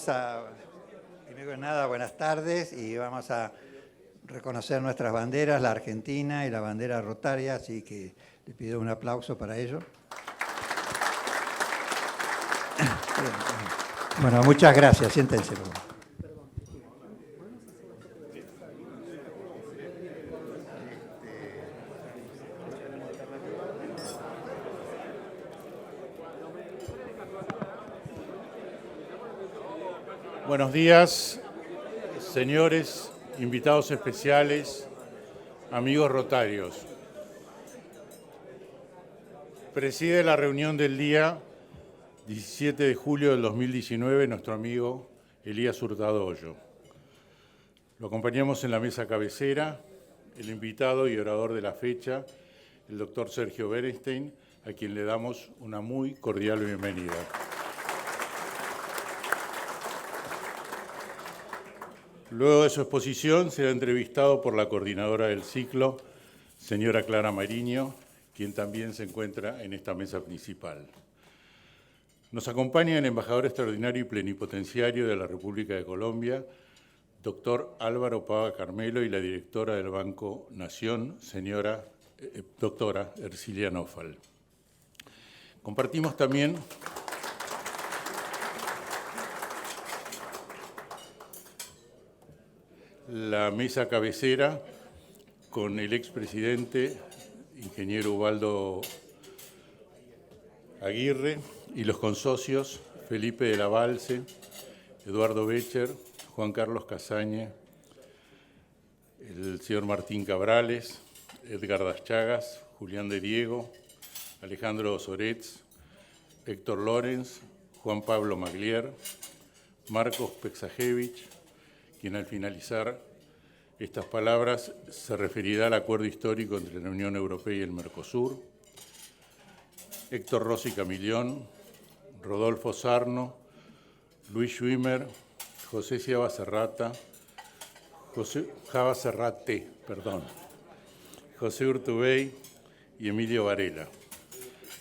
vamos a, primero que nada, buenas tardes, y vamos a reconocer nuestras banderas, la argentina y la bandera rotaria, así que le pido un aplauso para ello. Bueno, muchas gracias, siéntense. Buenos días, señores, invitados especiales, amigos rotarios. Preside la reunión del día 17 de julio del 2019 nuestro amigo Elías Hurtado Hoyo. Lo acompañamos en la mesa cabecera, el invitado y orador de la fecha, el doctor Sergio Berenstein, a quien le damos una muy cordial bienvenida. Luego de su exposición será entrevistado por la coordinadora del ciclo, señora Clara Mariño, quien también se encuentra en esta mesa principal. Nos acompaña el embajador extraordinario y plenipotenciario de la República de Colombia, doctor Álvaro Pava Carmelo, y la directora del Banco Nación, doctora Ercilia Nofal. Compartimos también la mesa cabecera con el expresidente, ingeniero Ubaldo Aguirre, y los consocios Felipe de la Balse, Eduardo Becher, Juan Carlos Casañe, el señor Martín Cabrales, Edgar Das Chagas, Julián de Diego, Alejandro Osoretz, Héctor Lorenz, Juan Pablo Maglier, Marcos Pexajevich, quien al finalizar estas palabras se referirá al acuerdo histórico entre la Unión Europea y el Mercosur, Héctor Rossi Camillón, Rodolfo Sarno, Luis Schwimmer, José Java Serrate, José Urtubey y Emilio Varela,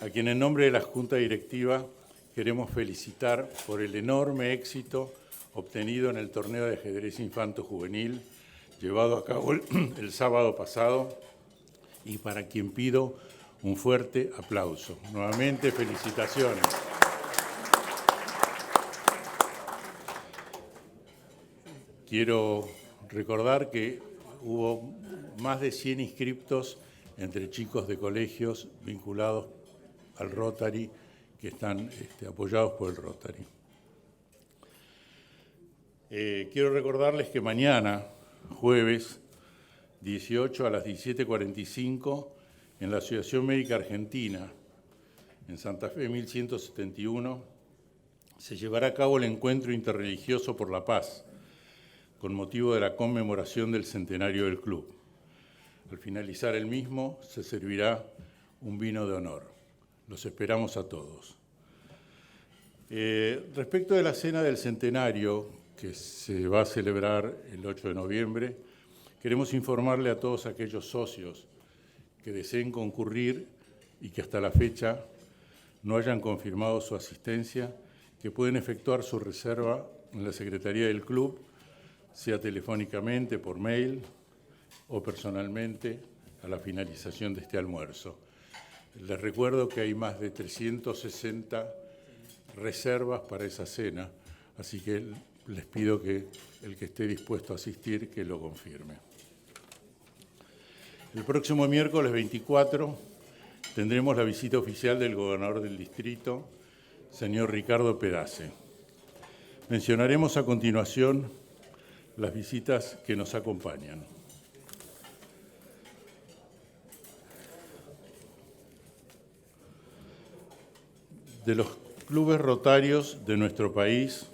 a quien en nombre de la Junta Directiva queremos felicitar por el enorme éxito obtenido en el torneo de ajedrez infanto-juvenil llevado a cabo el sábado pasado y para quien pido un fuerte aplauso. Nuevamente, felicitaciones. Quiero recordar que hubo más de 100 inscriptos entre chicos de colegios vinculados al Rotary que están apoyados por el Rotary. Quiero recordarles que mañana, jueves 18 a las 17:45, en la Asociación Médica Argentina, en Santa Fe 1171, se llevará a cabo el Encuentro Interreligioso por la Paz, con motivo de la conmemoración del centenario del club. Al finalizar el mismo, se servirá un vino de honor. Los esperamos a todos. Respecto de la cena del centenario, que se va a celebrar el 8 de noviembre, queremos informarle a todos aquellos socios que deseen concurrir y que hasta la fecha no hayan confirmado su asistencia, que pueden efectuar su reserva en la Secretaría del Club, sea telefónicamente, por mail o personalmente a la finalización de este almuerzo. Les recuerdo que hay más de 360 reservas para esa cena, así que les pido que el que esté dispuesto a asistir, que lo confirme. El próximo miércoles 24 tendremos la visita oficial del gobernador del distrito, señor Ricardo Pedace. Mencionaremos a continuación las visitas que nos acompañan. De los clubes rotarios de nuestro país,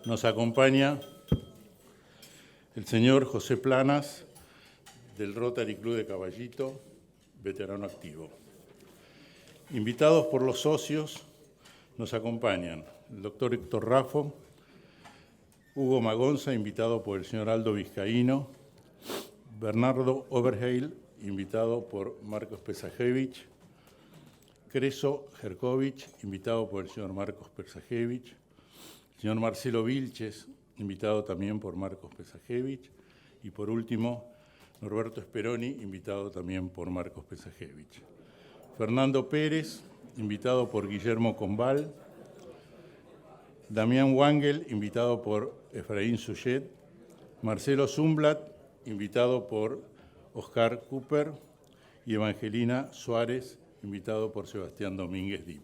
nos acompaña el señor José Planas, del Rotary Club de Caballito, veterano activo. Invitados por los socios, nos acompañan el doctor Héctor Raffo, Hugo Magonza, invitado por el señor Aldo Vizcaíno, Bernardo Oberheil, invitado por Marcos Pesajevich, Creso Jerkovich, invitado por el señor Marcos Pesajevich, señor Marcelo Vilches, invitado también por Marcos Pesajevich, y por último, Norberto Speroni, invitado también por Marcos Pesajevich. Fernando Pérez, invitado por Guillermo Combal. Damián Wangel, invitado por Efraín Suyet. Marcelo Zumblat, invitado por Oscar Cooper. Y Evangelina Suárez, invitado por Sebastián Domínguez Dip.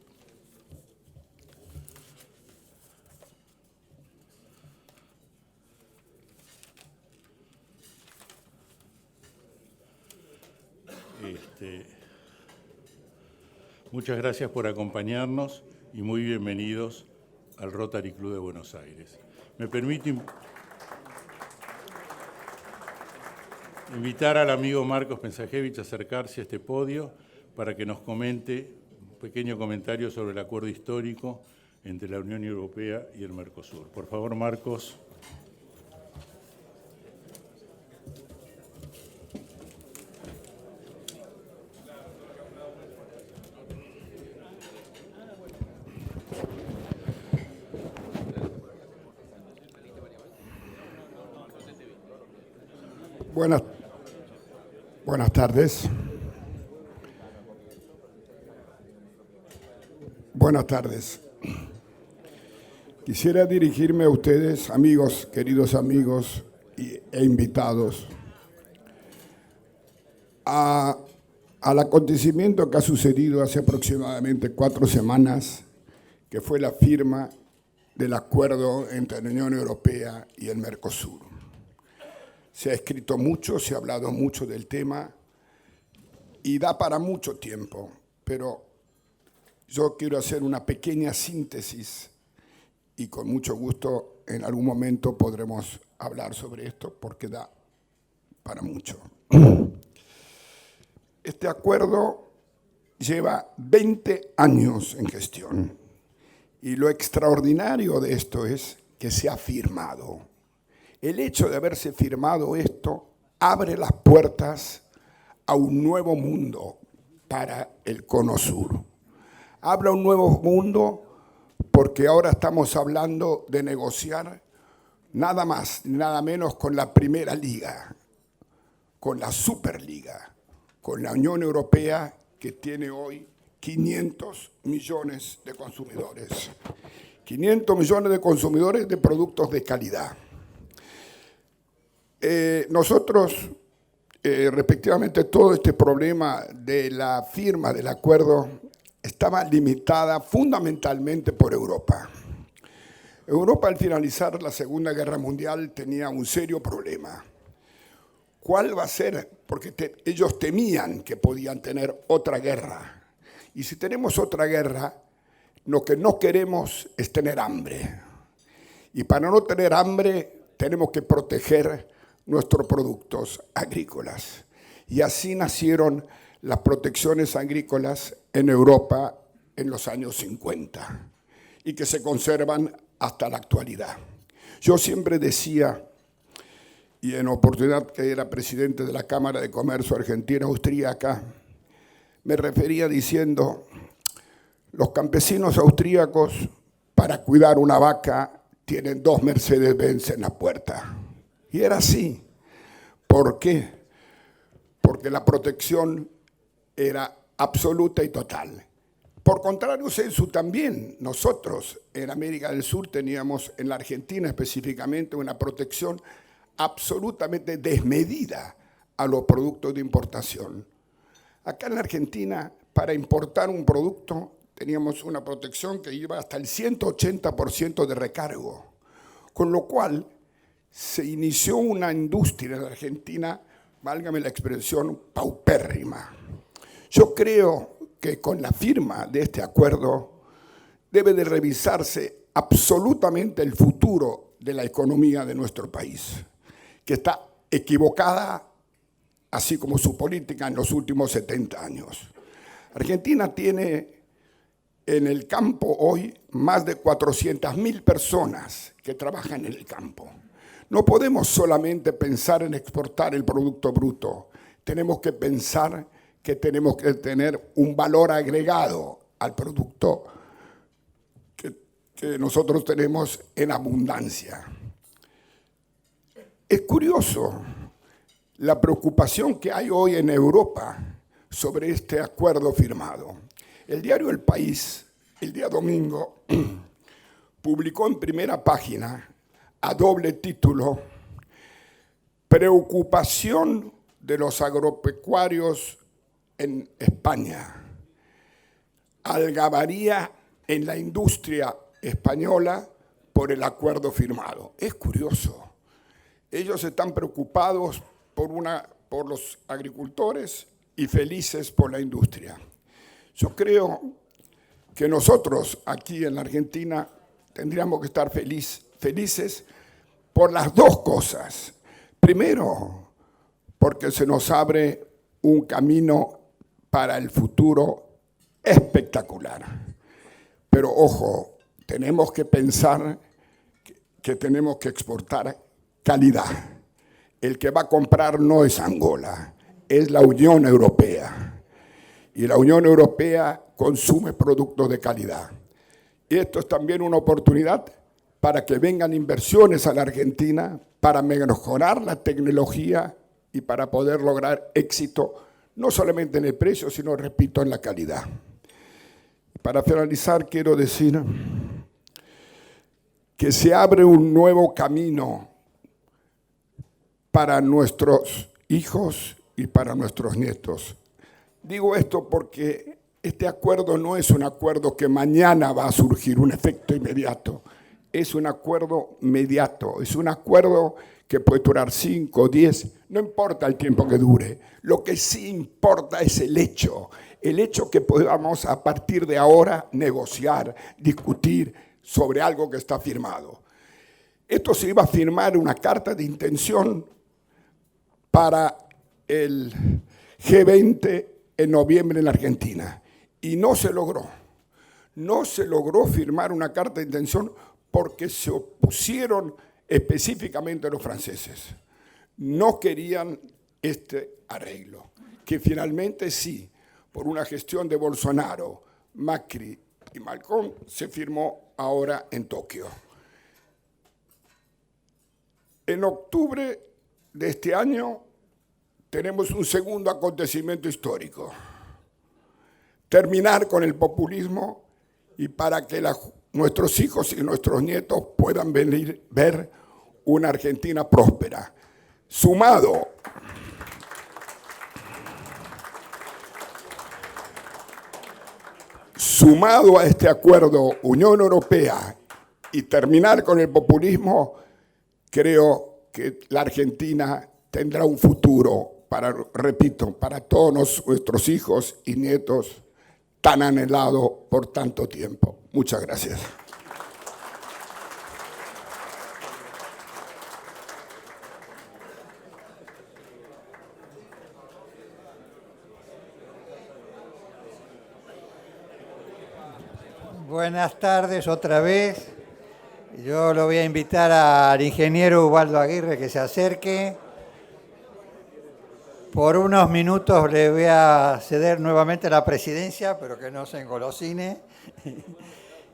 Muchas gracias por acompañarnos y muy bienvenidos al Rotary Club de Buenos Aires. Me permito invitar al amigo Marcos Pesajevich a acercarse a este podio para que nos comente un pequeño comentario sobre el acuerdo histórico entre la Unión Europea y el Mercosur. Por favor, Marcos. Buenas tardes. Buenas tardes. Quisiera dirigirme a ustedes, amigos, queridos amigos e invitados, al acontecimiento que ha sucedido hace aproximadamente 4 semanas, que fue la firma del acuerdo entre la Unión Europea y el Mercosur. Se ha escrito mucho, se ha hablado mucho del tema y da para mucho tiempo, pero yo quiero hacer una pequeña síntesis y con mucho gusto en algún momento podremos hablar sobre esto porque da para mucho. Este acuerdo lleva 20 años en gestión y lo extraordinario de esto es que se ha firmado. El hecho de haberse firmado esto abre las puertas a un nuevo mundo para el Cono Sur. Abre un nuevo mundo porque ahora estamos hablando de negociar nada más ni nada menos con la Primera Liga, con la Superliga, con la Unión Europea, que tiene hoy 500 millones de consumidores. 500 millones de consumidores de productos de calidad. Nosotros, respectivamente, todo este problema de la firma del acuerdo estaba limitada fundamentalmente por Europa. Europa, al finalizar la Segunda Guerra Mundial, tenía un serio problema. ¿Cuál va a ser? Porque ellos temían que podían tener otra guerra. Y si tenemos otra guerra, lo que no queremos es tener hambre. Y para no tener hambre, tenemos que proteger nuestros productos agrícolas. Y así nacieron las protecciones agrícolas en Europa en los años 50 y que se conservan hasta la actualidad. Yo siempre decía, y en oportunidad que era presidente de la Cámara de Comercio Argentina-Austríaca, me refería diciendo, los campesinos austríacos para cuidar una vaca tienen 2 Mercedes-Benz en la puerta. Y era así. ¿Por qué? Porque la protección era absoluta y total. Por contrario, Celsu también, nosotros en América del Sur teníamos, en la Argentina específicamente, una protección absolutamente desmedida a los productos de importación. Acá en la Argentina, para importar un producto, teníamos una protección que iba hasta el 180% de recargo, con lo cual se inició una industria en la Argentina, válgame la expresión, paupérrima. Yo creo que con la firma de este acuerdo debe de revisarse absolutamente el futuro de la economía de nuestro país, que está equivocada, así como su política en los últimos 70 años. Argentina tiene en el campo hoy más de 400.000 personas que trabajan en el campo. No podemos solamente pensar en exportar el producto bruto, tenemos que pensar que tenemos que tener un valor agregado al producto que nosotros tenemos en abundancia. Es curioso la preocupación que hay hoy en Europa sobre este acuerdo firmado. El diario El País, el día domingo, publicó en primera página, a doble título, preocupación de los agropecuarios en España, algarabía en la industria española por el acuerdo firmado. Es curioso. Ellos están preocupados por los agricultores y felices por la industria. Yo creo que nosotros aquí en la Argentina tendríamos que estar felices por las dos cosas. Primero, porque se nos abre un camino para el futuro espectacular. Pero ojo, tenemos que pensar que tenemos que exportar calidad. El que va a comprar no es Angola, es la Unión Europea. Y la Unión Europea consume productos de calidad. Y esto es también una oportunidad para que vengan inversiones a la Argentina, para mejorar la tecnología y para poder lograr éxito, no solamente en el precio, sino, repito, en la calidad. Para finalizar, quiero decir que se abre un nuevo camino para nuestros hijos y para nuestros nietos. Digo esto porque este acuerdo no es un acuerdo que mañana va a surgir un efecto inmediato. Es un acuerdo mediato, es un acuerdo que puede durar 5, 10, no importa el tiempo que dure. Lo que sí importa es el hecho que podamos a partir de ahora negociar, discutir sobre algo que está firmado. Esto se iba a firmar una carta de intención para el G20 en noviembre en la Argentina y no se logró. No se logró firmar una carta de intención porque se opusieron específicamente los franceses. No querían este arreglo, que finalmente sí, por una gestión de Bolsonaro, Macri y Macron, se firmó ahora en Tokio. En octubre de este año tenemos un segundo acontecimiento histórico. Terminar con el populismo y para que nuestros hijos y nuestros nietos puedan ver una Argentina próspera. Sumado a este acuerdo Unión Europea y terminar con el populismo, creo que la Argentina tendrá un futuro para todos nuestros hijos y nietos tan anhelado por tanto tiempo. Muchas gracias. Buenas tardes otra vez. Yo lo voy a invitar al ingeniero Ubaldo Aguirre que se acerque. Por unos minutos le voy a ceder nuevamente la presidencia, pero que no se engolosine.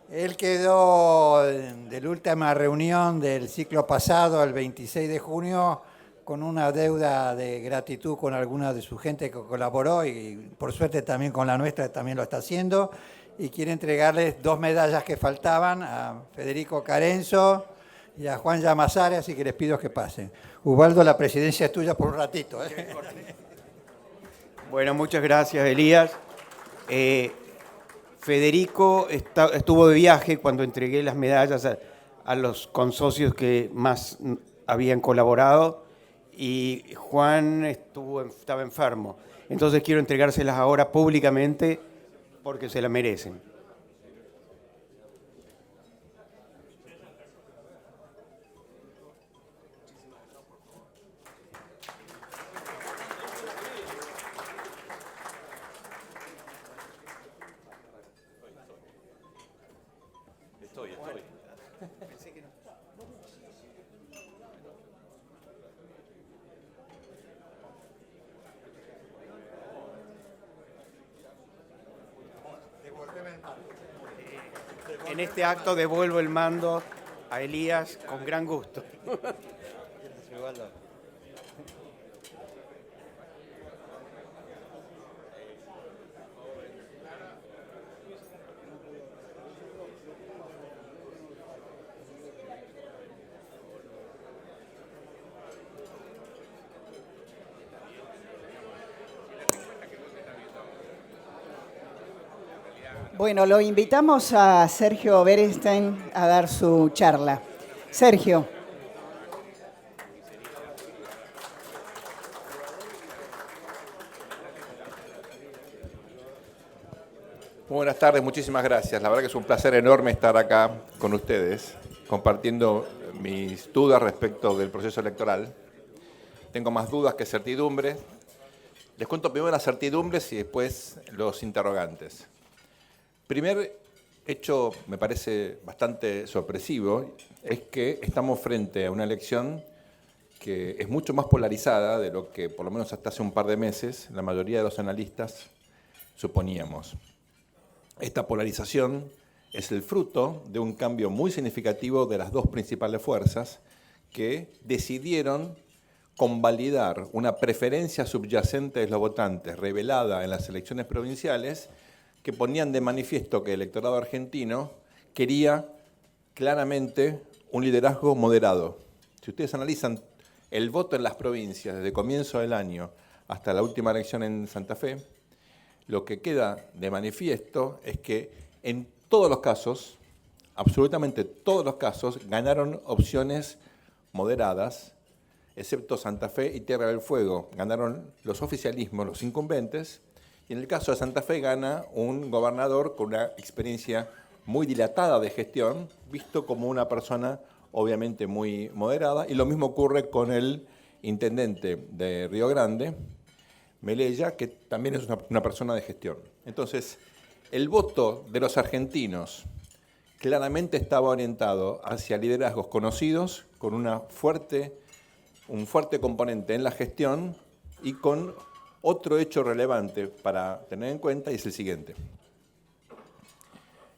Él quedó de la última reunión del ciclo pasado, el 26 de junio, con una deuda de gratitud con alguna de su gente que colaboró y por suerte también con la nuestra también lo está haciendo. Y quiere entregarles 2 medallas que faltaban a Federico Carenzo y a Juan Llamasare, así que les pido que pasen. Ubaldo, la presidencia es tuya por un ratito. Bueno, muchas gracias, Elías. Federico estuvo de viaje cuando entregué las medallas a los consocios que más habían colaborado y Juan estaba enfermo. Entonces quiero entregárselas ahora públicamente porque se la merecen. En este acto devuelvo el mando a Elías con gran gusto. Bueno, lo invitamos a Sergio Berenstein a dar su charla. Sergio. Muy buenas tardes, muchísimas gracias. La verdad que es un placer enorme estar acá con ustedes, compartiendo mis dudas respecto del proceso electoral. Tengo más dudas que certidumbres. Les cuento primero las certidumbres y después los interrogantes. Primer hecho, me parece bastante sorpresivo, es que estamos frente a una elección que es mucho más polarizada de lo que, por lo menos hasta hace un par de meses, la mayoría de los analistas suponíamos. Esta polarización es el fruto de un cambio muy significativo de las dos principales fuerzas que decidieron convalidar una preferencia subyacente de los votantes revelada en las elecciones provinciales que ponían de manifiesto que el electorado argentino quería claramente un liderazgo moderado. Si ustedes analizan el voto en las provincias desde comienzo del año hasta la última elección en Santa Fe, lo que queda de manifiesto es que en todos los casos, absolutamente todos los casos, ganaron opciones moderadas, excepto Santa Fe y Tierra del Fuego. Ganaron los oficialismos, los incumbentes, y en el caso de Santa Fe gana un gobernador con una experiencia muy dilatada de gestión, visto como una persona obviamente muy moderada, y lo mismo ocurre con el intendente de Río Grande, Melella, que también es una persona de gestión. Entonces, el voto de los argentinos claramente estaba orientado hacia liderazgos conocidos, con un fuerte componente en la gestión y con otro hecho relevante para tener en cuenta, y es el siguiente.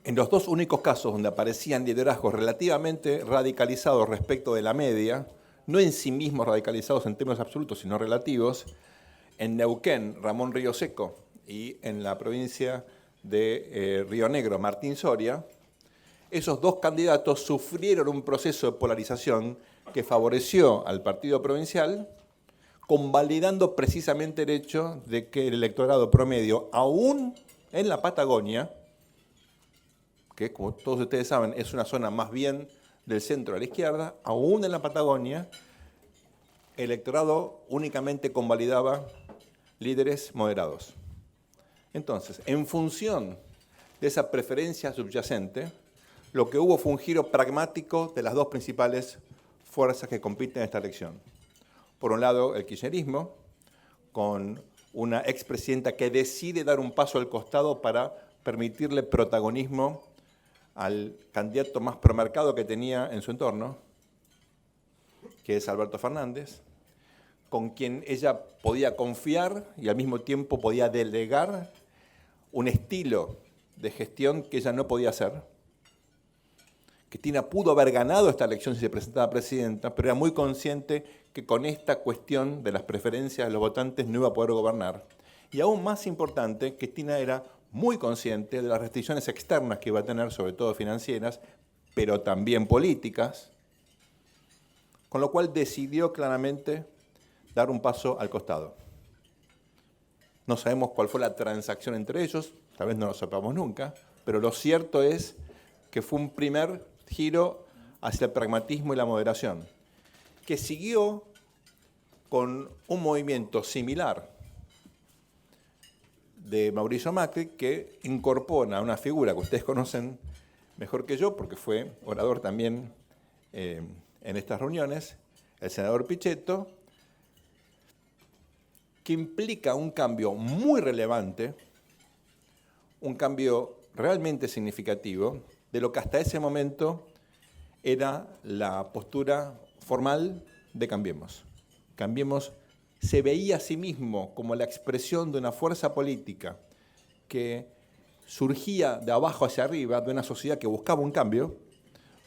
En los dos únicos casos donde aparecían liderazgos relativamente radicalizados respecto de la media, no en sí mismos radicalizados en términos absolutos, sino relativos, en Neuquén, Ramón Río Seco, y en la provincia de Río Negro, Martín Soria, esos dos candidatos sufrieron un proceso de polarización que favoreció al partido provincial, convalidando precisamente el hecho de que el electorado promedio, aún en la Patagonia, que como todos ustedes saben es una zona más bien del centro a la izquierda, aún en la Patagonia, el electorado únicamente convalidaba líderes moderados. Entonces, en función de esa preferencia subyacente, lo que hubo fue un giro pragmático de las dos principales fuerzas que compiten en esta elección. Por un lado, el kirchnerismo, con una expresidenta que decide dar un paso al costado para permitirle protagonismo al candidato más promarcado que tenía en su entorno, que es Alberto Fernández, con quien ella podía confiar y al mismo tiempo podía delegar un estilo de gestión que ella no podía hacer. Cristina pudo haber ganado esta elección si se presentaba presidenta, pero era muy consciente que con esta cuestión de las preferencias de los votantes no iba a poder gobernar. Y aún más importante, Cristina era muy consciente de las restricciones externas que iba a tener, sobre todo financieras, pero también políticas, con lo cual decidió claramente dar un paso al costado. No sabemos cuál fue la transacción entre ellos, tal vez no lo sepamos nunca, pero lo cierto es que fue un primer giro hacia el pragmatismo y la moderación, que siguió con un movimiento similar de Mauricio Macri, que incorpora una figura que ustedes conocen mejor que yo, porque fue orador también en estas reuniones, el senador Pichetto, que implica un cambio muy relevante, un cambio realmente significativo de lo que hasta ese momento era la postura formal de Cambiemos. Cambiemos se veía a sí mismo como la expresión de una fuerza política que surgía de abajo hacia arriba, de una sociedad que buscaba un cambio,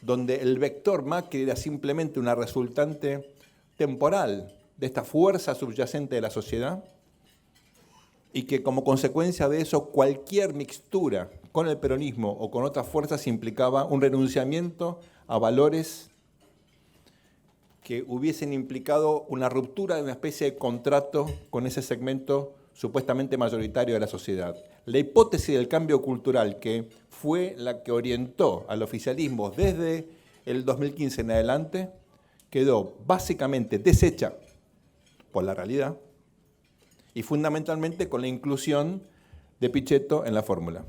donde el vector Macri era simplemente una resultante temporal de esta fuerza subyacente de la sociedad, y que como consecuencia de eso cualquier mixtura con el peronismo o con otras fuerzas implicaba un renunciamiento a valores que hubiesen implicado una ruptura de una especie de contrato con ese segmento supuestamente mayoritario de la sociedad. La hipótesis del cambio cultural, que fue la que orientó al oficialismo desde el 2015 en adelante, quedó básicamente deshecha por la realidad y fundamentalmente con la inclusión de Pichetto en la fórmula.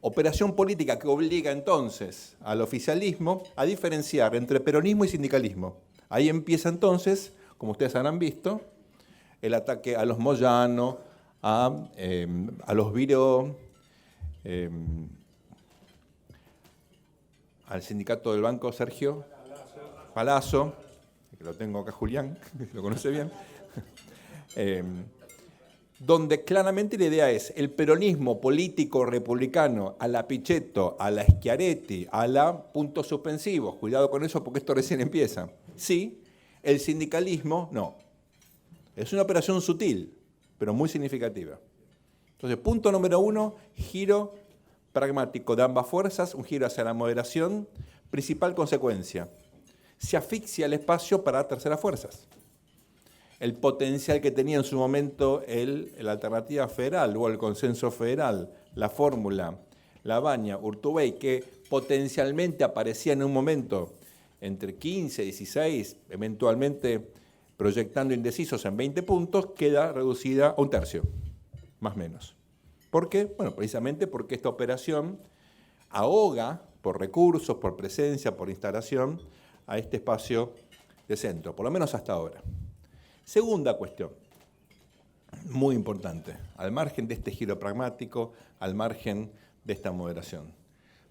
Operación política que obliga entonces al oficialismo a diferenciar entre peronismo y sindicalismo. Ahí empieza entonces, como ustedes habrán visto, el ataque a los Moyano, a los Viró, al sindicato del banco Sergio Palazzo, que lo tengo acá Julián, que lo conoce bien, donde claramente la idea es el peronismo político republicano a la Pichetto, a la Schiaretti, a la puntos suspensivos, cuidado con eso porque esto recién empieza. Sí, el sindicalismo no. Es una operación sutil, pero muy significativa. Entonces, punto número 1, giro pragmático de ambas fuerzas, un giro hacia la moderación. Principal consecuencia, se asfixia el espacio para terceras fuerzas. El potencial que tenía en su momento la alternativa federal o el consenso federal, la fórmula, La Baña, Urtubey, que potencialmente aparecía en un momento entre 15, 16, eventualmente proyectando indecisos en 20 puntos, queda reducida a un tercio, más o menos. ¿Por qué? Bueno, precisamente porque esta operación ahoga por recursos, por presencia, por instalación, a este espacio de centro, por lo menos hasta ahora. Segunda cuestión, muy importante, al margen de este giro pragmático, al margen de esta moderación.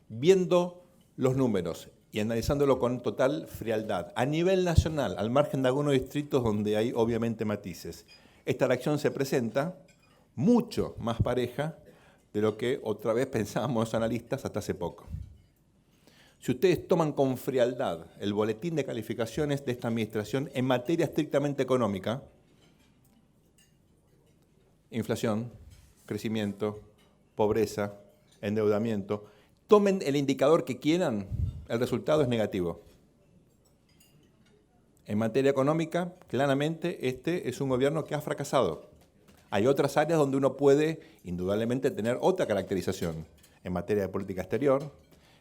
Viendo los números y analizándolo con total frialdad, a nivel nacional, al margen de algunos distritos donde hay obviamente matices, esta elección se presenta mucho más pareja de lo que otra vez pensábamos los analistas hasta hace poco. Si ustedes toman con frialdad el boletín de calificaciones de esta administración en materia estrictamente económica, inflación, crecimiento, pobreza, endeudamiento, tomen el indicador que quieran, el resultado es negativo. En materia económica, claramente, este es un gobierno que ha fracasado. Hay otras áreas donde uno puede, indudablemente, tener otra caracterización. En materia de política exterior,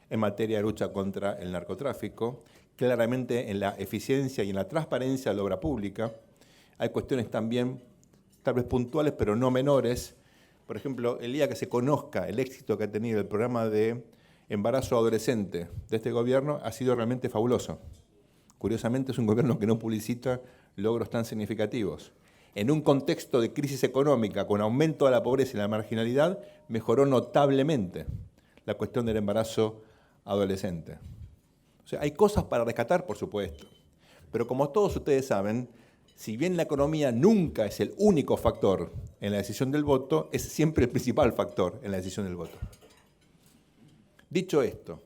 en materia de lucha contra el narcotráfico, claramente en la eficiencia y en la transparencia de la obra pública. Hay cuestiones también, tal vez puntuales, pero no menores. Por ejemplo, el día que se conozca el éxito que ha tenido el programa de embarazo adolescente de este gobierno, ha sido realmente fabuloso. Curiosamente, es un gobierno que no publicita logros tan significativos. En un contexto de crisis económica, con aumento de la pobreza y la marginalidad, mejoró notablemente la cuestión del embarazo adolescente. O sea, hay cosas para rescatar, por supuesto. Pero como todos ustedes saben, si bien la economía nunca es el único factor en la decisión del voto, es siempre el principal factor en la decisión del voto. Dicho esto,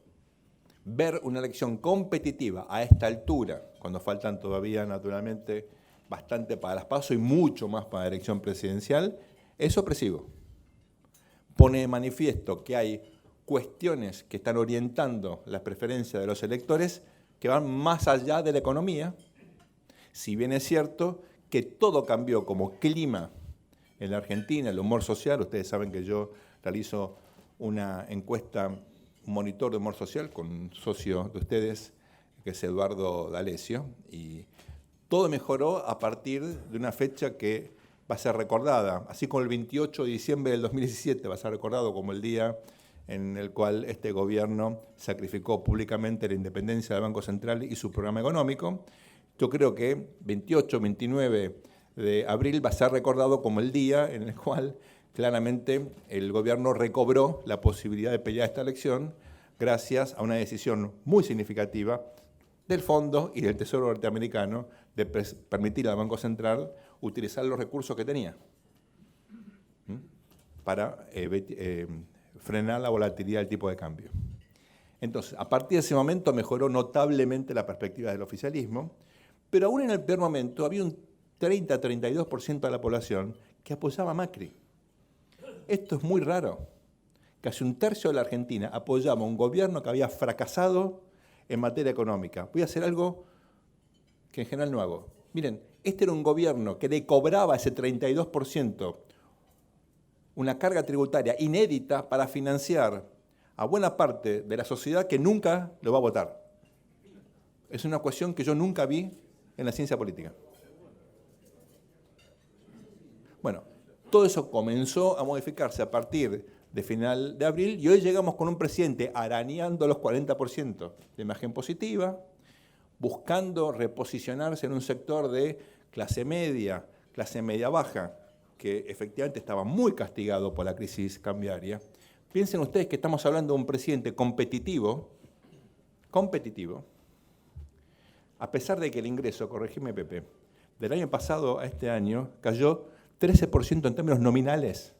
ver una elección competitiva a esta altura, cuando faltan todavía, naturalmente, bastante para las PASO y mucho más para la elección presidencial, es opresivo. Pone de manifiesto que hay cuestiones que están orientando las preferencias de los electores que van más allá de la economía, si bien es cierto que todo cambió como clima en la Argentina, el humor social. Ustedes saben que yo realizo una encuesta, un monitor de humor social con un socio de ustedes, que es Eduardo D'Alessio, y todo mejoró a partir de una fecha que va a ser recordada, así como el 28 de diciembre del 2017 va a ser recordado como el día en el cual este gobierno sacrificó públicamente la independencia del Banco Central y su programa económico. Yo creo que 28, 29 de abril va a ser recordado como el día en el cual claramente el gobierno recobró la posibilidad de pelear esta elección gracias a una decisión muy significativa del Fondo y del Tesoro norteamericano de permitir al Banco Central utilizar los recursos que tenía para frenar la volatilidad del tipo de cambio. Entonces, a partir de ese momento mejoró notablemente la perspectiva del oficialismo, pero aún en el peor momento había un 30-32% de la población que apoyaba a Macri. Esto es muy raro. Casi un tercio de la Argentina apoyaba a un gobierno que había fracasado en materia económica. Voy a hacer algo que en general no hago. Miren, este era un gobierno que le cobraba ese 32% una carga tributaria inédita para financiar a buena parte de la sociedad que nunca lo va a votar. Es una cuestión que yo nunca vi en la ciencia política. Bueno, todo eso comenzó a modificarse a partir de final de abril y hoy llegamos con un presidente arañando los 40% de imagen positiva, buscando reposicionarse en un sector de clase media baja, que efectivamente estaba muy castigado por la crisis cambiaria. Piensen ustedes que estamos hablando de un presidente competitivo, a pesar de que el ingreso, corregime Pepe, del año pasado a este año cayó 13% en términos nominales,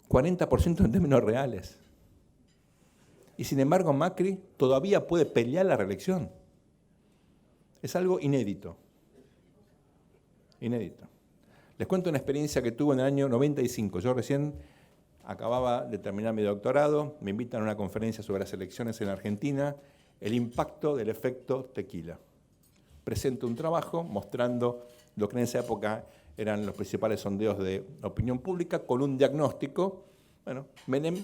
40% en términos reales. Y sin embargo Macri todavía puede pelear la reelección. Es algo inédito. Inédito. Les cuento una experiencia que tuve en el año 95. Yo recién acababa de terminar mi doctorado, me invitan a una conferencia sobre las elecciones en Argentina, el impacto del efecto tequila. Presento un trabajo mostrando lo que en esa época eran los principales sondeos de opinión pública, con un diagnóstico. Bueno, Menem,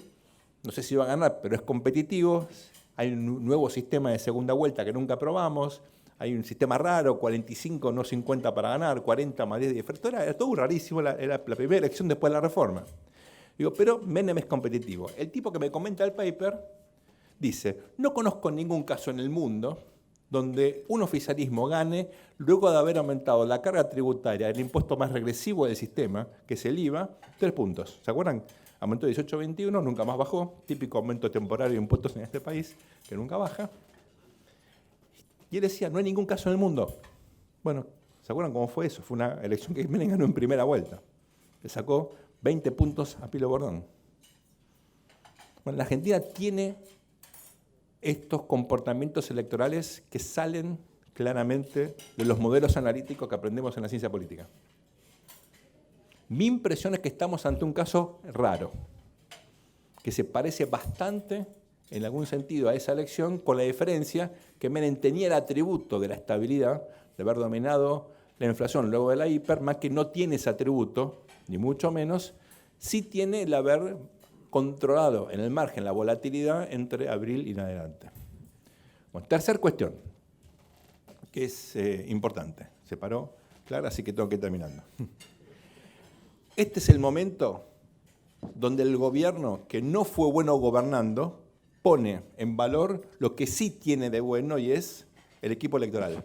no sé si va a ganar, pero es competitivo, hay un nuevo sistema de segunda vuelta que nunca probamos, hay un sistema raro, 45, no 50 para ganar, 40 más 10 de diferencia. Era todo rarísimo, era la primera elección después de la reforma. Digo, pero Menem es competitivo. El tipo que me comenta el paper dice, no conozco ningún caso en el mundo donde un oficialismo gane luego de haber aumentado la carga tributaria, el impuesto más regresivo del sistema, que es el IVA, 3 puntos. ¿Se acuerdan? Aumentó 18 a 21, nunca más bajó, típico aumento temporario de impuestos en este país, que nunca baja. Y él decía, no hay ningún caso en el mundo. Bueno, ¿se acuerdan cómo fue eso? Fue una elección que Menem ganó en primera vuelta. Le sacó 20 puntos a Pilo Bordón. Bueno, la Argentina tiene estos comportamientos electorales que salen claramente de los modelos analíticos que aprendemos en la ciencia política. Mi impresión es que estamos ante un caso raro, que se parece bastante, en algún sentido, a esa elección, con la diferencia que Menem tenía el atributo de la estabilidad, de haber dominado la inflación luego de la hiper, más que no tiene ese atributo, ni mucho menos, sí tiene el haber controlado en el margen la volatilidad entre abril y en adelante. Bueno, tercera cuestión, que es importante. Se paró, claro, así que tengo que ir terminando. Este es el momento donde el gobierno, que no fue bueno gobernando, pone en valor lo que sí tiene de bueno y es el equipo electoral.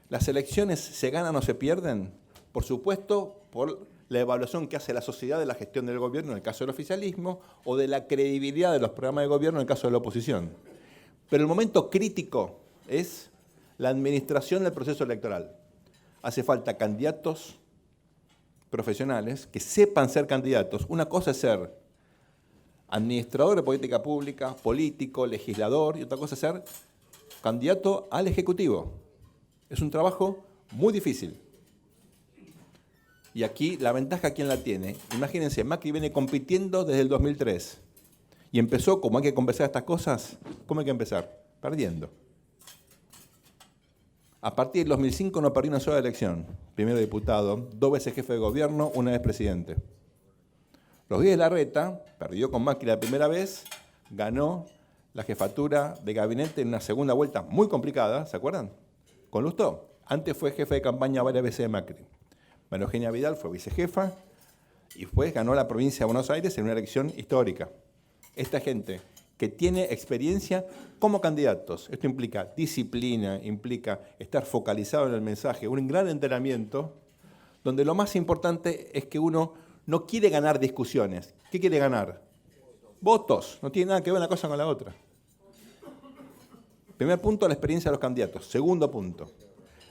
¿Las elecciones se ganan o se pierden? Por supuesto, por la evaluación que hace la sociedad de la gestión del gobierno en el caso del oficialismo o de la credibilidad de los programas de gobierno en el caso de la oposición. Pero el momento crítico es la administración del proceso electoral. Hace falta candidatos profesionales que sepan ser candidatos. Una cosa es ser administrador de política pública, político, legislador, y otra cosa es ser candidato al Ejecutivo. Es un trabajo muy difícil. Y aquí la ventaja, ¿quién la tiene? Imagínense, Macri viene compitiendo desde el 2003 y empezó, como hay que conversar estas cosas, ¿cómo hay que empezar? Perdiendo. A partir del 2005 no perdió una sola elección. Primero diputado, 2 veces jefe de gobierno, 1 vez presidente. Los días de Larreta perdió con Macri la primera vez, ganó la jefatura de gabinete en una segunda vuelta muy complicada, ¿se acuerdan? Con Lustó. Antes fue jefe de campaña varias veces de Macri. María Eugenia Vidal fue vicejefa y después ganó la provincia de Buenos Aires en una elección histórica. Esta gente que tiene experiencia como candidatos, esto implica disciplina, implica estar focalizado en el mensaje, un gran entrenamiento, donde lo más importante es que uno no quiere ganar discusiones. ¿Qué quiere ganar? Votos. No tiene nada que ver una cosa con la otra. Primer punto, la experiencia de los candidatos. Segundo punto,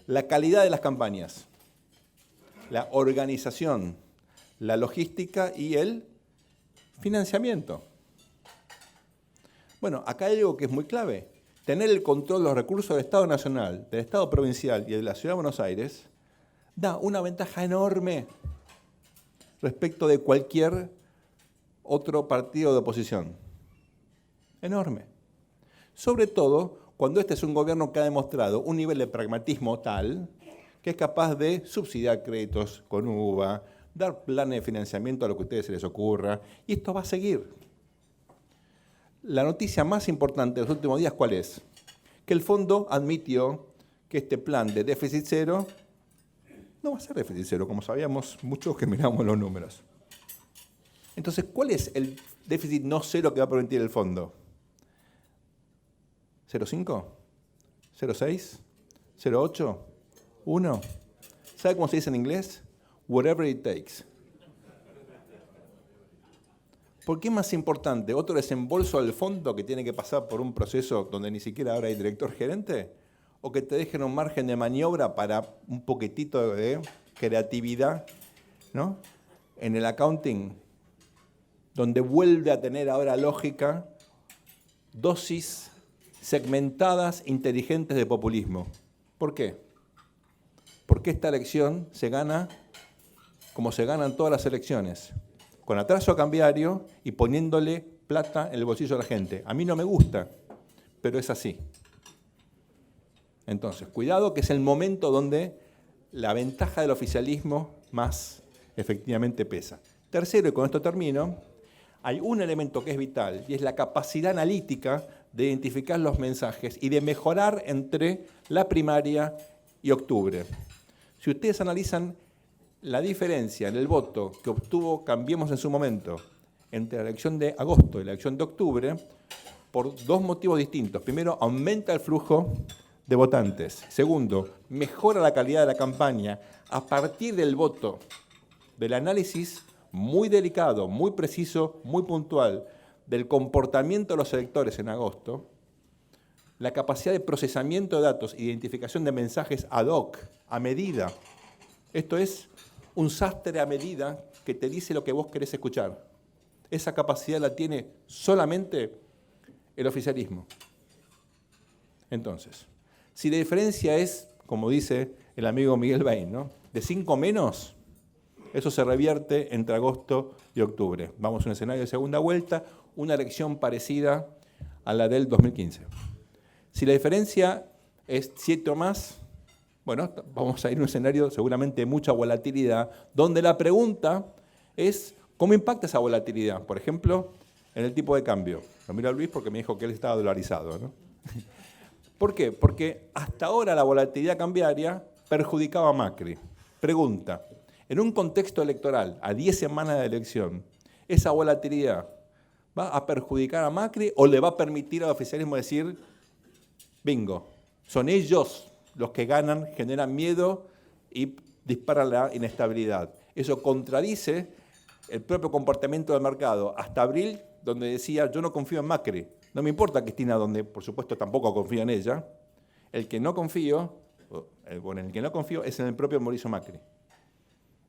la calidad de las campañas. La organización, la logística y el financiamiento. Bueno, acá hay algo que es muy clave. Tener el control de los recursos del Estado Nacional, del Estado Provincial y de la Ciudad de Buenos Aires da una ventaja enorme respecto de cualquier otro partido de oposición. Enorme. Sobre todo cuando este es un gobierno que ha demostrado un nivel de pragmatismo tal que es capaz de subsidiar créditos con UVA, dar planes de financiamiento a lo que a ustedes se les ocurra, y esto va a seguir. La noticia más importante de los últimos días, ¿cuál es? Que el fondo admitió que este plan de déficit cero no va a ser déficit cero, como sabíamos muchos que miramos los números. Entonces, ¿cuál es el déficit no cero que va a permitir el fondo? ¿0,5? ¿0,6? ¿0,8? ¿1? ¿Sabe cómo se dice en inglés? Whatever it takes. ¿Por qué es más importante otro desembolso al fondo que tiene que pasar por un proceso donde ni siquiera ahora hay director gerente? ¿O que te dejen un margen de maniobra para un poquitito de creatividad, ¿no?, en el accounting, donde vuelve a tener ahora lógica dosis segmentadas inteligentes de populismo? ¿Por qué? Porque esta elección se gana como se ganan todas las elecciones, con atraso cambiario y poniéndole plata en el bolsillo de la gente. A mí no me gusta, pero es así. Entonces, cuidado, que es el momento donde la ventaja del oficialismo más efectivamente pesa. Tercero, y con esto termino, hay un elemento que es vital, y es la capacidad analítica de identificar los mensajes y de mejorar entre la primaria y octubre. Si ustedes analizan la diferencia en el voto que obtuvo Cambiemos en su momento entre la elección de agosto y la elección de octubre, por dos motivos distintos. Primero, aumenta el flujo de votantes. Segundo, mejora la calidad de la campaña a partir del voto, del análisis muy delicado, muy preciso, muy puntual del comportamiento de los electores en agosto, la capacidad de procesamiento de datos e identificación de mensajes ad hoc, a medida. Esto es un sastre a medida que te dice lo que vos querés escuchar. Esa capacidad la tiene solamente el oficialismo. Entonces, si la diferencia es, como dice el amigo Miguel Bain, ¿no?, de 5 menos, eso se revierte entre agosto y octubre. Vamos a un escenario de segunda vuelta, una elección parecida a la del 2015. Si la diferencia es 7 o más, bueno, vamos a ir a un escenario seguramente de mucha volatilidad, donde la pregunta es ¿cómo impacta esa volatilidad? Por ejemplo, en el tipo de cambio. Lo miro a Luis porque me dijo que él estaba dolarizado, ¿no? ¿Por qué? Porque hasta ahora la volatilidad cambiaria perjudicaba a Macri. Pregunta, en un contexto electoral, a 10 semanas de elección, ¿esa volatilidad va a perjudicar a Macri o le va a permitir al oficialismo decir, bingo, son ellos los que ganan, generan miedo y disparan la inestabilidad? Eso contradice el propio comportamiento del mercado hasta abril, donde decía, yo no confío en Macri. No me importa Cristina, donde por supuesto tampoco confío en ella. El que no confío, bueno, el que no confío es en el propio Mauricio Macri.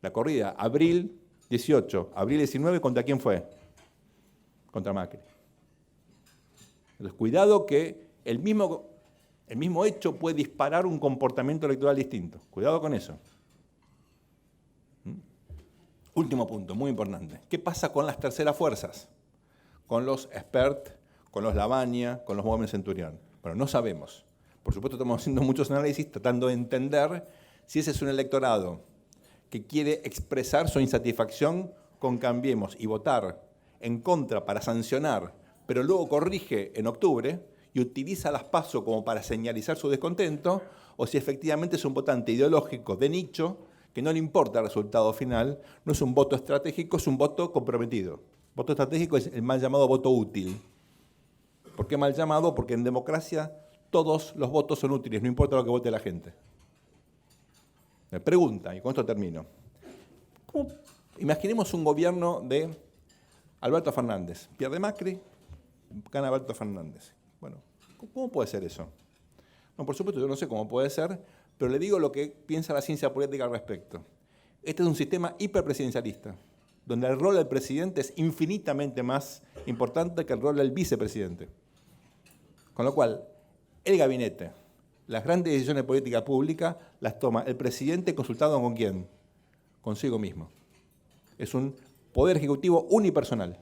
La corrida, abril 18, abril 19, ¿contra quién fue? Contra Macri. Entonces, cuidado que el mismo hecho puede disparar un comportamiento electoral distinto. Cuidado con eso. Último punto, muy importante. ¿Qué pasa con las terceras fuerzas? Con los Spert, con los Lavagna, con los Gómez Centurión. Bueno, no sabemos. Por supuesto, estamos haciendo muchos análisis tratando de entender si ese es un electorado que quiere expresar su insatisfacción con Cambiemos y votar en contra para sancionar, pero luego corrige en octubre y utiliza las PASO como para señalizar su descontento, o si efectivamente es un votante ideológico de nicho que no le importa el resultado final, no es un voto estratégico, es un voto comprometido. Voto estratégico es el mal llamado voto útil. ¿Por qué mal llamado? Porque en democracia todos los votos son útiles, no importa lo que vote la gente. Me pregunta, y con esto termino. Imaginemos un gobierno de Alberto Fernández. Pierde Macri, gana Alberto Fernández. Bueno, ¿cómo puede ser eso? No, por supuesto, yo no sé cómo puede ser, pero le digo lo que piensa la ciencia política al respecto. Este es un sistema hiperpresidencialista. donde el rol del presidente es infinitamente más importante que el rol del vicepresidente. Con lo cual, el gabinete, las grandes decisiones de política pública las toma el presidente consultado con quién, consigo mismo. Es un poder ejecutivo unipersonal.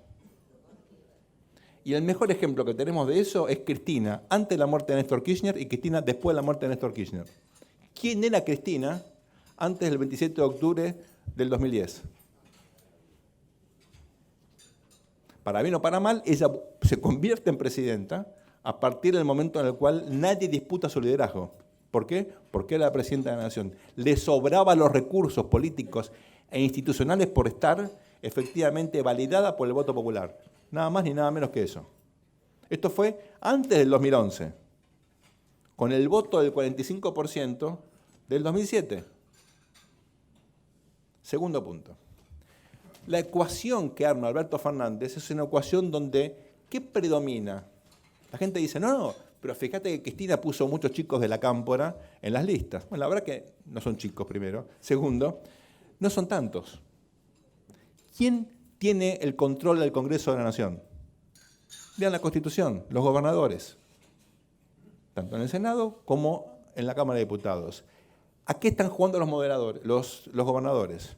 Y el mejor ejemplo que tenemos de eso es Cristina antes de la muerte de Néstor Kirchner y Cristina después de la muerte de Néstor Kirchner. ¿Quién era Cristina antes del 27 de octubre del 2010? Para bien o para mal, ella se convierte en presidenta a partir del momento en el cual nadie disputa su liderazgo. ¿Por qué? Porque era la presidenta de la nación. Le sobraban los recursos políticos e institucionales por estar efectivamente validada por el voto popular. Nada más ni nada menos que eso. Esto fue antes del 2011, con el voto del 45% del 2007. Segundo punto. La ecuación que arma Alberto Fernández es una ecuación donde, ¿qué predomina? La gente dice, no, pero fíjate que Cristina puso muchos chicos de la Cámpora en las listas. Bueno, la verdad que no son chicos, primero. Segundo, no son tantos. ¿Quién tiene el control del Congreso de la Nación? Vean la Constitución, los gobernadores, tanto en el Senado como en la Cámara de Diputados. ¿A qué están jugando los moderadores, los gobernadores?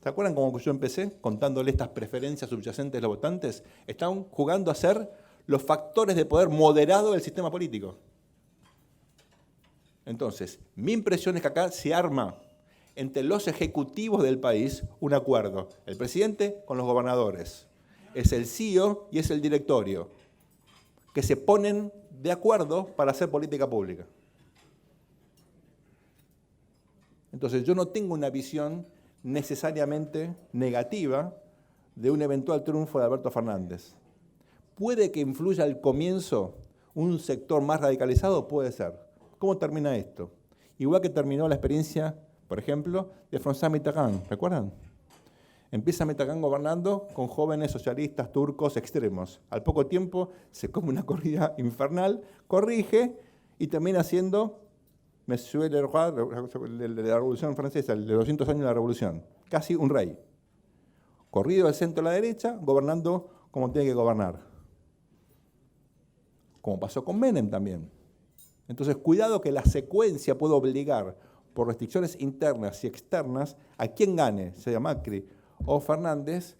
¿Se acuerdan cómo yo empecé contándole estas preferencias subyacentes de los votantes? Están jugando a ser los factores de poder moderado del sistema político. Entonces, mi impresión es que acá se arma entre los ejecutivos del país un acuerdo. El presidente con los gobernadores. Es el CEO y es el directorio, que se ponen de acuerdo para hacer política pública. Entonces, yo no tengo una visión necesariamente negativa de un eventual triunfo de Alberto Fernández. ¿Puede que influya al comienzo un sector más radicalizado? Puede ser. ¿Cómo termina esto? Igual que terminó la experiencia, por ejemplo, de François Mitterrand, ¿recuerdan? Empieza Mitterrand gobernando con jóvenes socialistas turcos extremos. Al poco tiempo se come una corrida infernal, corrige y termina siendo Monsieur le Roi de la Revolución Francesa, el de 200 años de la Revolución. Casi un rey. Corrido del centro a la derecha, gobernando como tiene que gobernar. Como pasó con Menem también. Entonces, cuidado que la secuencia puede obligar por restricciones internas y externas a quien gane, sea Macri o Fernández,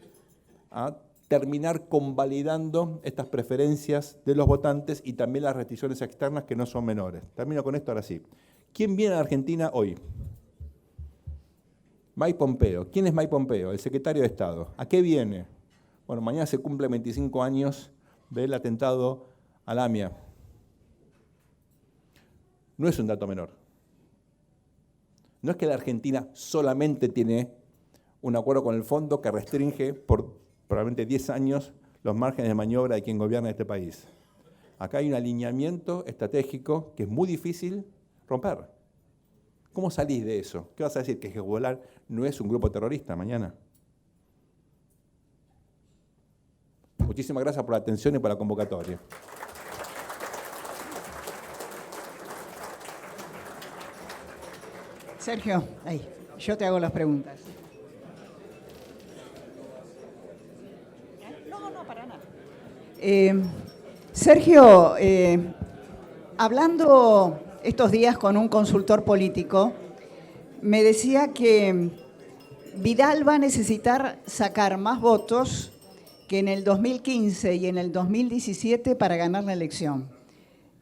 a terminar convalidando estas preferencias de los votantes y también las restricciones externas que no son menores. Termino con esto ahora sí. ¿Quién viene a Argentina hoy? Mike Pompeo. ¿Quién es Mike Pompeo? El secretario de Estado. ¿A qué viene? Bueno, mañana se cumplen 25 años del atentado a la AMIA. No es un dato menor. No es que la Argentina solamente tiene un acuerdo con el fondo que restringe por probablemente 10 años los márgenes de maniobra de quien gobierna este país. Acá hay un alineamiento estratégico que es muy difícil romper. ¿Cómo salís de eso? ¿Qué vas a decir? ¿Que Hezbollah no es un grupo terrorista mañana? Muchísimas gracias por la atención y por la convocatoria. Sergio, ahí, yo te hago las preguntas. No, para nada. Sergio, hablando estos días con un consultor político, me decía que Vidal va a necesitar sacar más votos que en el 2015 y en el 2017 para ganar la elección.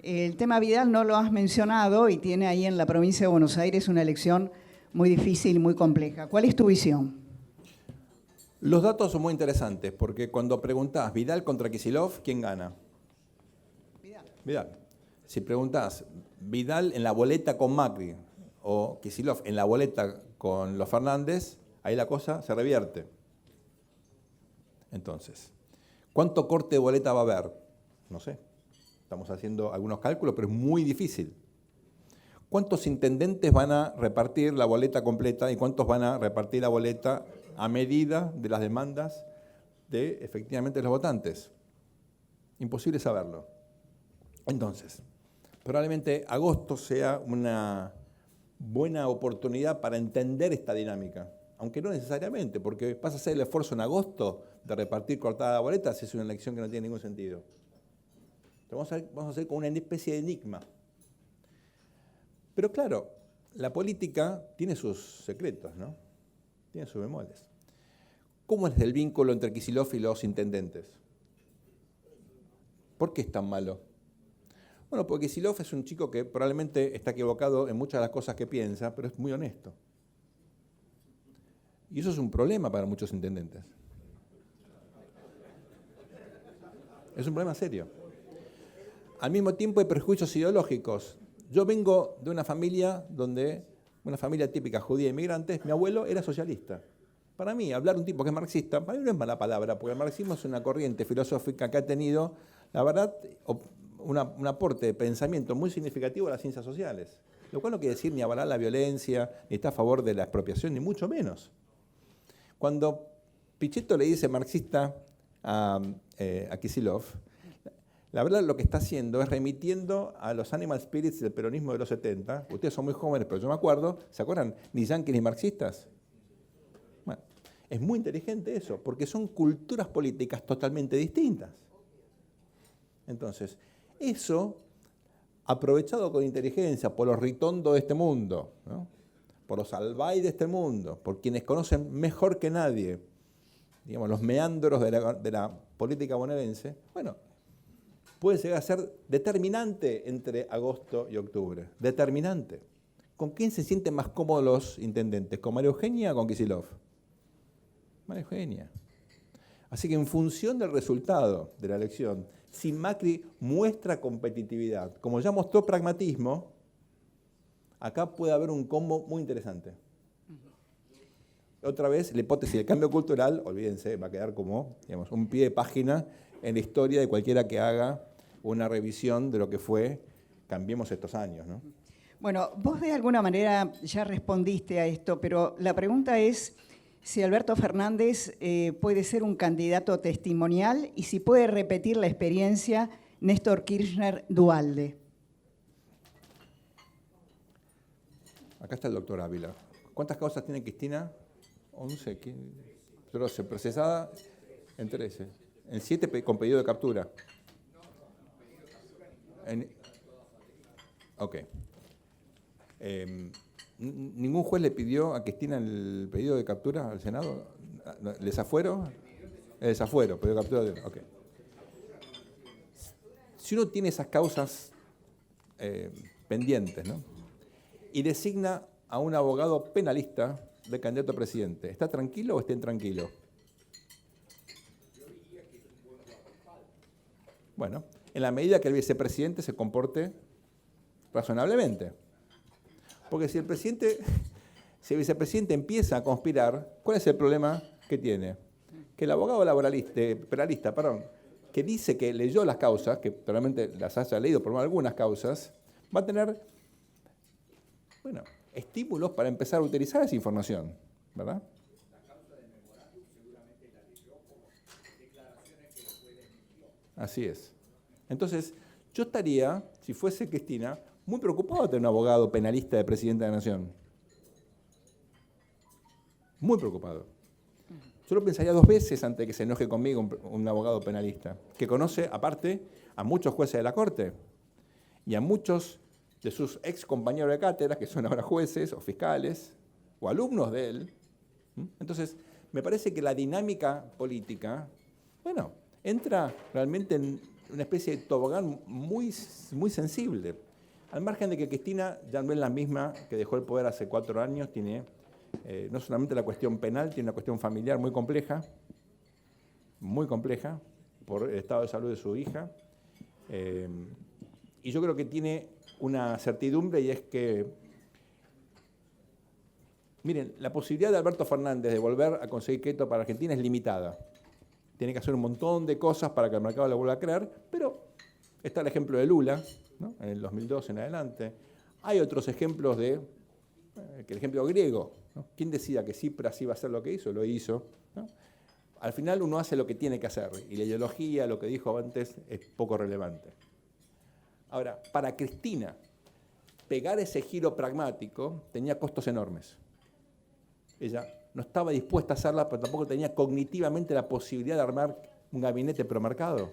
El tema Vidal no lo has mencionado y tiene ahí en la provincia de Buenos Aires una elección muy difícil y muy compleja. ¿Cuál es tu visión? Los datos son muy interesantes porque cuando preguntás Vidal contra Kicillof, ¿quién gana? Vidal. Si preguntás Vidal en la boleta con Macri o Kicillof en la boleta con los Fernández, ahí la cosa se revierte. Entonces, ¿cuánto corte de boleta va a haber? No sé. Estamos haciendo algunos cálculos, pero es muy difícil. ¿Cuántos intendentes van a repartir la boleta completa y cuántos van a repartir la boleta a medida de las demandas de, efectivamente, los votantes? Imposible saberlo. Entonces, probablemente agosto sea una buena oportunidad para entender esta dinámica. aunque no necesariamente, porque vas a hacer el esfuerzo en agosto de repartir cortada de boletas si es una elección que no tiene ningún sentido. Entonces vamos a hacer como una especie de enigma. Pero claro, la política tiene sus secretos, ¿no? Tiene sus bemoles. ¿Cómo es el vínculo entre Kicillof y los intendentes? ¿Por qué es tan malo? Bueno, porque Kicillof es un chico que probablemente está equivocado en muchas de las cosas que piensa, pero es muy honesto. Y eso es un problema para muchos intendentes. Es un problema serio. Al mismo tiempo hay prejuicios ideológicos. Yo vengo de una familia típica judía de inmigrantes, mi abuelo era socialista. Para mí, hablar de un tipo que es marxista, para mí no es mala palabra, porque el marxismo es una corriente filosófica que ha tenido, la verdad, un aporte de pensamiento muy significativo a las ciencias sociales. Lo cual no quiere decir ni avalar la violencia, ni está a favor de la expropiación, ni mucho menos. Cuando Pichetto le dice marxista a Kicillof, la verdad lo que está haciendo es remitiendo a los animal spirits del peronismo de los 70. Ustedes son muy jóvenes, pero yo me acuerdo, ¿se acuerdan? Ni yanquis ni marxistas. Bueno, es muy inteligente eso, porque son culturas políticas totalmente distintas. Entonces, eso, aprovechado con inteligencia por los Ritondo de este mundo, ¿no? Por los Albay de este mundo, por quienes conocen mejor que nadie, digamos, los meandros de la política bonaerense, bueno, puede llegar a ser determinante entre agosto y octubre. Determinante. ¿Con quién se sienten más cómodos los intendentes? ¿Con María Eugenia o con Kicillof? María Eugenia. Así que en función del resultado de la elección, si Macri muestra competitividad, como ya mostró pragmatismo, acá puede haber un combo muy interesante. Otra vez, la hipótesis del cambio cultural, olvídense, va a quedar como, digamos, un pie de página en la historia de cualquiera que haga una revisión de lo que fue Cambiemos estos años, ¿no? Bueno, vos de alguna manera ya respondiste a esto, pero la pregunta es si Alberto Fernández puede ser un candidato testimonial y si puede repetir la experiencia Néstor Kirchner-Duhalde. Acá está el doctor Ávila. ¿Cuántas causas tiene Cristina? 11, 12, procesada en 13. En 7 con pedido de captura. Ok. ¿Ningún juez le pidió a Cristina el pedido de captura al Senado? ¿El desafuero? El desafuero, pedido de captura. Ok. Si uno tiene esas causas pendientes, ¿no? Y designa a un abogado penalista de candidato a presidente, ¿está tranquilo o está intranquilo? Bueno, en la medida que el vicepresidente se comporte razonablemente. Porque si el vicepresidente empieza a conspirar, ¿cuál es el problema que tiene? Que el abogado penalista, que dice que leyó las causas, que probablemente las haya leído por algunas causas, va a tener, bueno, estímulos para empezar a utilizar esa información, ¿verdad? Así es. Entonces, yo estaría, si fuese Cristina, muy preocupado de tener un abogado penalista de presidente de la Nación. Muy preocupado. Yo lo pensaría 2 veces antes de que se enoje conmigo un abogado penalista, que conoce, aparte, a muchos jueces de la Corte y a muchos de sus ex compañeros de cátedra, que son ahora jueces o fiscales o alumnos de él. Entonces, me parece que la dinámica política, bueno, entra realmente en una especie de tobogán muy, muy sensible. Al margen de que Cristina ya no es la misma que dejó el poder hace 4 años, tiene no solamente la cuestión penal, tiene una cuestión familiar muy compleja, por el estado de salud de su hija. Y yo creo que tiene una certidumbre y es que, miren, la posibilidad de Alberto Fernández de volver a conseguir crédito para Argentina es limitada. Tiene que hacer un montón de cosas para que el mercado le vuelva a creer, pero está el ejemplo de Lula, ¿no? En el 2002 en adelante. Hay otros ejemplos que el ejemplo griego, ¿no? ¿Quién decía que Tsipras iba a hacer lo que hizo? Lo hizo, ¿no? Al final uno hace lo que tiene que hacer y la ideología, lo que dijo antes, es poco relevante. Ahora, para Cristina, pegar ese giro pragmático tenía costos enormes. Ella no estaba dispuesta a hacerla, pero tampoco tenía cognitivamente la posibilidad de armar un gabinete promercado.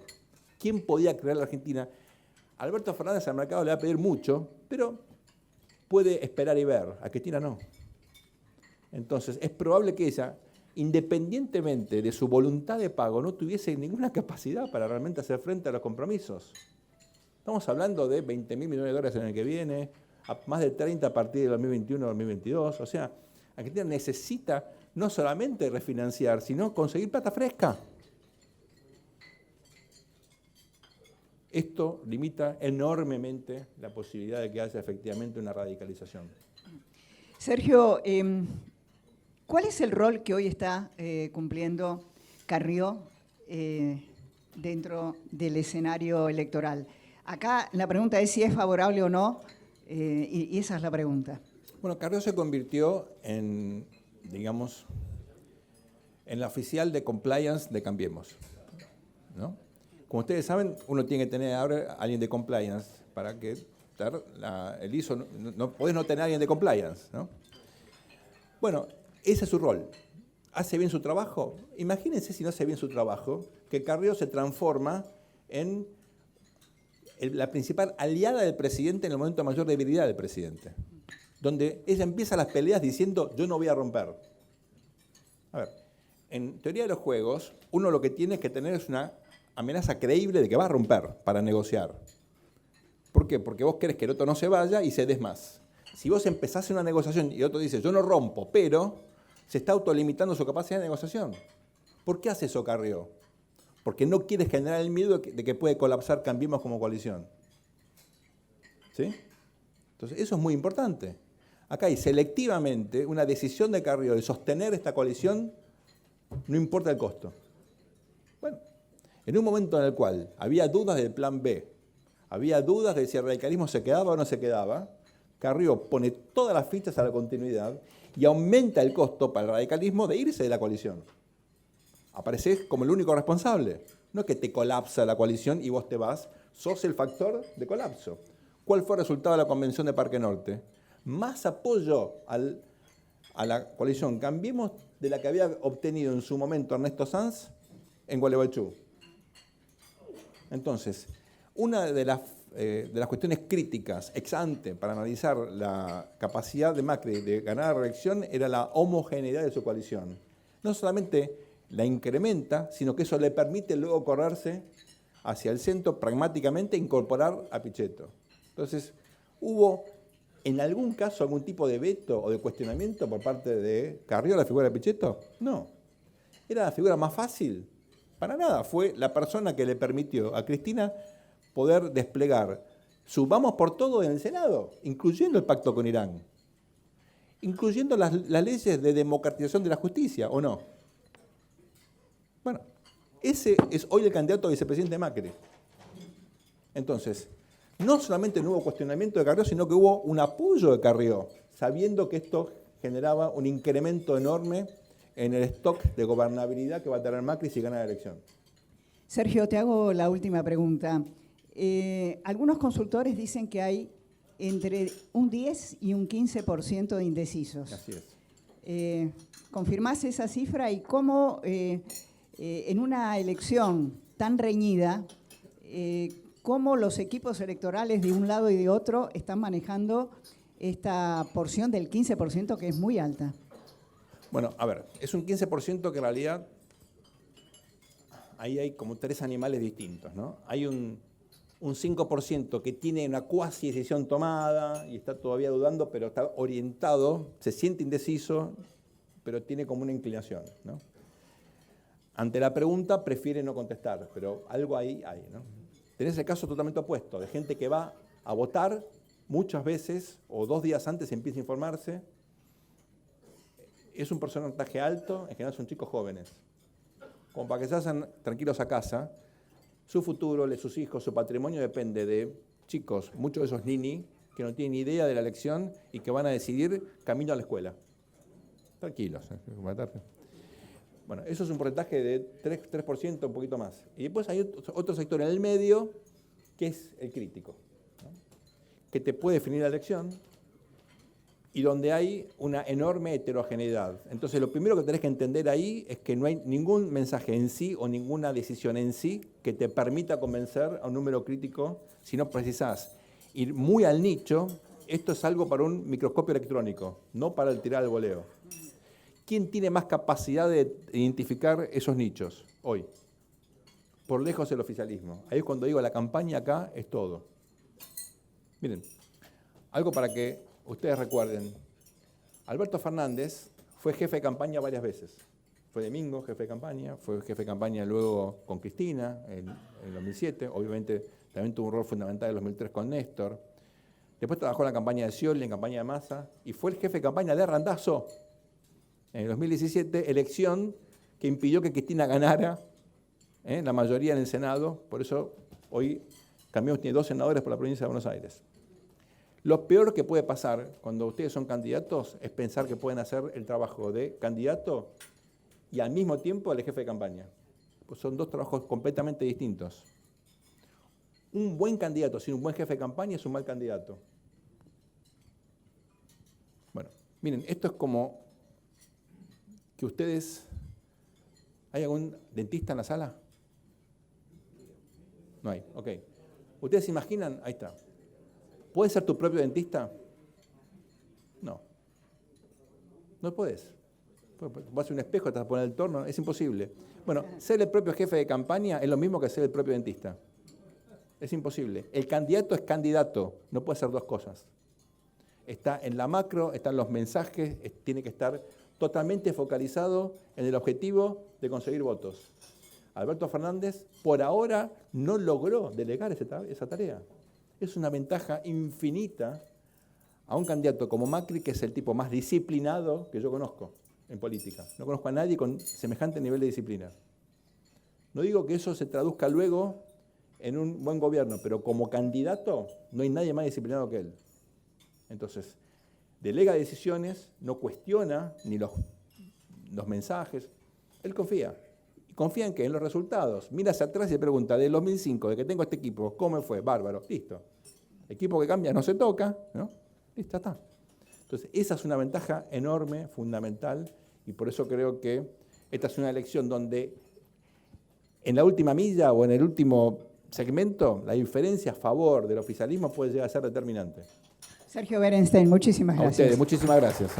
¿Quién podía creer a la Argentina? Alberto Fernández al mercado le va a pedir mucho, pero puede esperar y ver. A Cristina no. Entonces, es probable que ella, independientemente de su voluntad de pago, no tuviese ninguna capacidad para realmente hacer frente a los compromisos. Estamos hablando de 20.000 millones de dólares en el que viene, a más de 30 a partir del 2021-2022. O sea, Argentina necesita no solamente refinanciar, sino conseguir plata fresca. Esto limita enormemente la posibilidad de que haya efectivamente una radicalización. Sergio, ¿cuál es el rol que hoy está cumpliendo Carrió dentro del escenario electoral? Acá la pregunta es si es favorable o no, y esa es la pregunta. Bueno, Carrió se convirtió en, digamos, en la oficial de compliance de Cambiemos, ¿no? Como ustedes saben, uno tiene que tener ahora a alguien de compliance para que el ISO, no podés no tener a alguien de compliance, ¿no? Bueno, ese es su rol. ¿Hace bien su trabajo? Imagínense si no hace bien su trabajo, que Carrió se transforma en la principal aliada del presidente en el momento de mayor debilidad del presidente, donde ella empieza las peleas diciendo, yo no voy a romper. A ver, en teoría de los juegos, uno lo que tiene que tener es una amenaza creíble de que va a romper para negociar. ¿Por qué? Porque vos querés que el otro no se vaya y cedes más. Si vos empezás una negociación y el otro dice, yo no rompo, pero se está autolimitando su capacidad de negociación. ¿Por qué hace eso Carrió? Porque no quiere generar el miedo de que puede colapsar Cambiemos como coalición. ¿Sí? Entonces, eso es muy importante. Acá hay selectivamente una decisión de Carrió de sostener esta coalición, no importa el costo. Bueno, en un momento en el cual había dudas del plan B, había dudas de si el radicalismo se quedaba o no se quedaba, Carrió pone todas las fichas a la continuidad y aumenta el costo para el radicalismo de irse de la coalición. Apareces como el único responsable. No es que te colapsa la coalición y vos te vas, sos el factor de colapso. ¿Cuál fue el resultado de la convención de Parque Norte? Más apoyo a la coalición Cambiemos de la que había obtenido en su momento Ernesto Sanz en Gualeguaychú. Entonces, una de las cuestiones críticas ex ante para analizar la capacidad de Macri de ganar la reelección era la homogeneidad de su coalición. No solamente la incrementa, sino que eso le permite luego correrse hacia el centro pragmáticamente e incorporar a Pichetto. Entonces, ¿hubo en algún caso algún tipo de veto o de cuestionamiento por parte de Carrió a la figura de Pichetto? No. ¿Era la figura más fácil? Para nada. Fue la persona que le permitió a Cristina poder desplegar su vamos por todo en el Senado, incluyendo el pacto con Irán, incluyendo las leyes de democratización de la justicia, ¿o no? Bueno, ese es hoy el candidato a vicepresidente Macri. Entonces, no solamente no hubo cuestionamiento de Carrió, sino que hubo un apoyo de Carrió, sabiendo que esto generaba un incremento enorme en el stock de gobernabilidad que va a tener Macri si gana la elección. Sergio, te hago la última pregunta. Algunos consultores dicen que hay entre un 10 y un 15% de indecisos. Así es. ¿Confirmás esa cifra y cómo en una elección tan reñida, cómo los equipos electorales de un lado y de otro están manejando esta porción del 15% que es muy alta? Bueno, a ver, es un 15% que en realidad ahí hay como tres animales distintos, ¿no? Hay un 5% que tiene una cuasi decisión tomada y está todavía dudando, pero está orientado, se siente indeciso, pero tiene como una inclinación, ¿no? Ante la pregunta prefiere no contestar, pero algo ahí hay, ¿no? Tenés el caso totalmente opuesto, de gente que va a votar muchas veces o 2 días antes empieza a informarse. Es un porcentaje alto, en general son chicos jóvenes. Como para que se vayan tranquilos a casa, su futuro, de sus hijos, su patrimonio depende de chicos, muchos de esos nini, que no tienen ni idea de la elección y que van a decidir camino a la escuela. Tranquilos. Bueno, eso es un porcentaje de 3%, un poquito más. Y después hay otro sector en el medio, que es el crítico, ¿no? Que te puede definir la elección, y donde hay una enorme heterogeneidad. Entonces, lo primero que tenés que entender ahí es que no hay ningún mensaje en sí o ninguna decisión en sí que te permita convencer a un número crítico si no precisás ir muy al nicho. Esto es algo para un microscopio electrónico, no para el tirar al voleo. ¿Quién tiene más capacidad de identificar esos nichos hoy? Por lejos el oficialismo. Ahí es cuando digo la campaña acá es todo. Miren, algo para que ustedes recuerden. Alberto Fernández fue jefe de campaña varias veces. Fue de Mingo, jefe de campaña, fue jefe de campaña luego con Cristina en 2007. Obviamente también tuvo un rol fundamental en 2003 con Néstor. Después trabajó en la campaña de Scioli, en campaña de Massa, y fue el jefe de campaña de Randazzo en el 2017, elección que impidió que Cristina ganara la mayoría en el Senado. Por eso hoy Cambiemos tiene 2 senadores por la provincia de Buenos Aires. Lo peor que puede pasar cuando ustedes son candidatos es pensar que pueden hacer el trabajo de candidato y al mismo tiempo el jefe de campaña. Pues son 2 trabajos completamente distintos. Un buen candidato sin un buen jefe de campaña es un mal candidato. Bueno, miren, esto es como que ustedes... ¿Hay algún dentista en la sala? No hay, ok. ¿Ustedes se imaginan? Ahí está. ¿Puedes ser tu propio dentista? No. No puedes. Vas a un espejo, te vas a poner el torno, es imposible. Bueno, ser el propio jefe de campaña es lo mismo que ser el propio dentista. Es imposible. El candidato es candidato, no puede hacer 2 cosas. Está en la macro, están los mensajes, tiene que estar totalmente focalizado en el objetivo de conseguir votos. Alberto Fernández, por ahora, no logró delegar esa tarea. Es una ventaja infinita a un candidato como Macri, que es el tipo más disciplinado que yo conozco en política. No conozco a nadie con semejante nivel de disciplina. No digo que eso se traduzca luego en un buen gobierno, pero como candidato no hay nadie más disciplinado que él. Entonces, delega decisiones, no cuestiona ni los mensajes. Él confía. ¿Confía en qué? En los resultados. Mira hacia atrás y se pregunta, del 2005, de que tengo este equipo, ¿cómo me fue? Bárbaro, listo. Equipo que cambia no se toca, ¿no? Listo, está. Entonces, esa es una ventaja enorme, fundamental, y por eso creo que esta es una elección donde en la última milla o en el último segmento, la diferencia a favor del oficialismo puede llegar a ser determinante. Sergio Berenstein, muchísimas gracias. A ustedes, muchísimas gracias.